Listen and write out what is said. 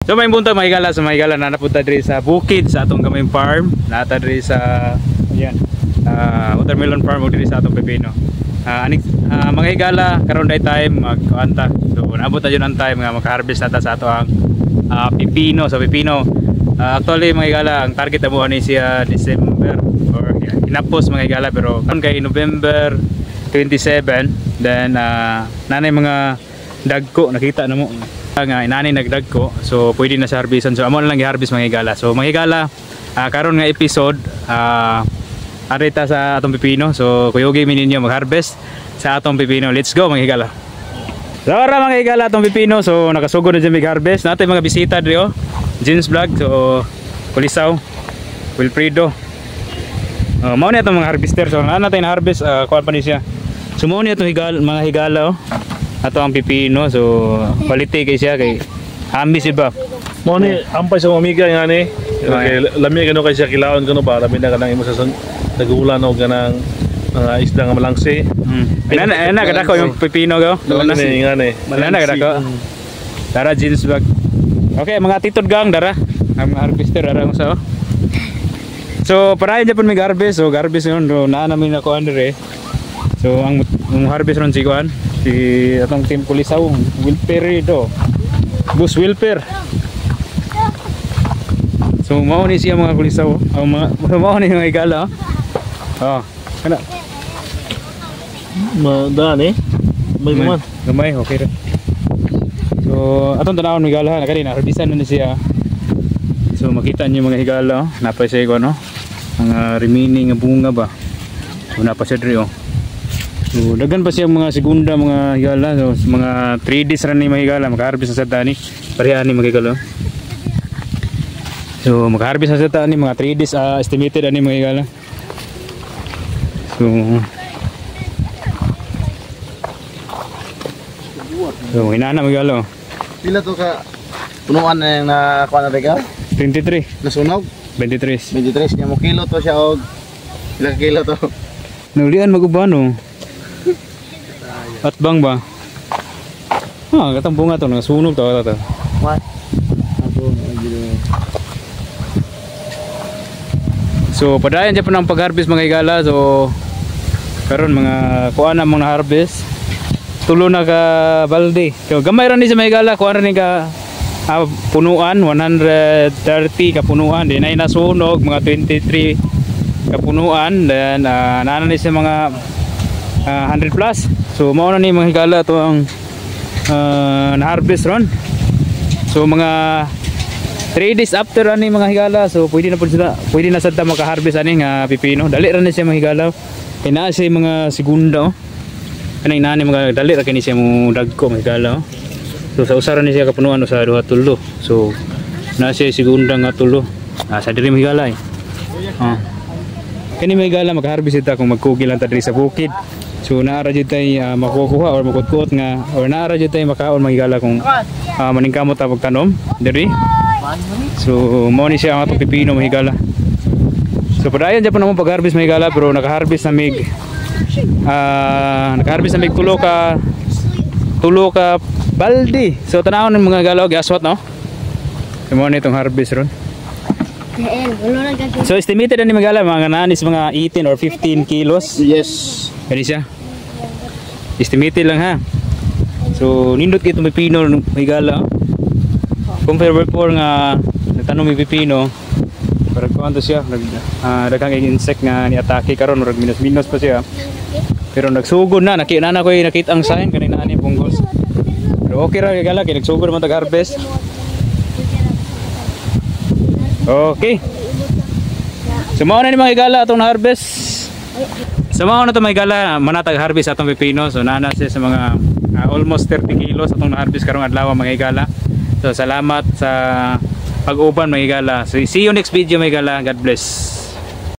So may buntag mahigala sa mahigala na napunta diri sa bukid sa atong gamay farm. Nata diri sa ayan. Watermelon farm diri sa atong pepino. Mga higala karon day time magkuanta. So naabot na jud ang time nga maka-harvest nata sa ato ang pepino. So pepino actually mga higala ang target na buwan ni siya December or hinapos mga higala pero karon kay November 27 then nanay mga dagko nakita na mo nga inani nagdagko so pwede na sa harvestan so amo na lang i-harvest mga higala. So mga higala karon nga episode arita sa atong pepino so kuyugi mi ninyo mag-harvest sa atong pepino. Let's go mga higala. So ara mga higala atong pepino so nakasugod na dyan mag-harvest natin mga bisita diri Jeans Vlog so Kulisaw Wilfredo mao ni atong mga harvester so ana natin harvest kuan pa ni siya so mao ni atong mga higala ato ang pipino so quality kay siya kay ambis iba mo ni ampay sa amiga nga ni kay lami gano kay siya kilaon kuno para binda kanang imo sa nagulan og kanang mga isda nga malangsi ana kada ko yung pipino go na ni ngani ana kada ko dara Jeans Vlog. Okay mga titod gang dara ang harvester dara sa so parayan Japan may harvest so harvest yun na namin ako andre so ang harvest ron si kuan si atong team Kulisaw Wilper ito Bus Wilper so mao ni siya mga Kulisaw mao ni mga higala kana madani gamay okay ra so atong tanawon mga higala na kanina harvestan na siya so makita niyo mga higala napay siya ko no mga remaining nga bunga ba so napay siya diri so dagan pa siya mga segunda mga higala so mga 3 days ra ni mga higala maka-harvest na sa tani pareha ni mga higala so maka-harvest na sa tani mga 3 days estimated ani mga higala so hinana mga higala pila to ka punuan na yung nakuha na regal 23 nasunog 23 niya mo kilo to siya og ilang kilo to naulian magubano at bang ba katang bunga to nasunog to what so padayon dyan po ng pag-harvest mga higala so karon mga kuha na mga harvest tulo na ka balde so gamay rin sa mga higala kuha rin ka punuan 130 ka punuan din ay nasunog mga 23 ka punuan then nanan sa mga 100 plus so mao na ni mga higala to ang na-harvest ron so mga 3 days after ani mga higala so pwede na sad ta maka-harvest ani nga pipino dali ra ni siya mga higala kay naa siya mga segunda kanang inani mga dali ra kini siya mo dagko mga higala so sa usaran ni siya kapunuan sa duha tulo so naa siya segunda nga tulo sa diri mga higala kani mga higala maka-harvest ta kung magkugil lang ta diri sa bukid so naara jud tay makukuha or makutkuot nga or naara jud tay makaon mga higala kung maningkamot ta pagtanom diri so mao ni siya ang atong pipino mga higala so padayon dyan po naman pag-harvest mga higala pero naka-harvest na mig tulo ka baldi so tanawon ng mga higala og aswat no so mao ni itong harvest ron so estimated ani mga higala mga nanis mga 18 or 15 kilos yes kani siya estimated lang ha so nindot itong pipino higala compare before nga nagtanom mi pipino parang kuanto siya daghang insect nga ni-atake karon murag minus pa siya pero nagsugod na nakita ang sign kanina ani punggos pero okay ra higala kay nagsugod man tag-harvest okay so mao na ni mga higala atong na-harvest so mao na to mga higala manatag harvest atong pipino so nana siya sa mga almost 30 kilos atong na-harvest karong adlaw mga higala. So salamat sa pag-uban mga higala. So see you next video mga higala. God bless.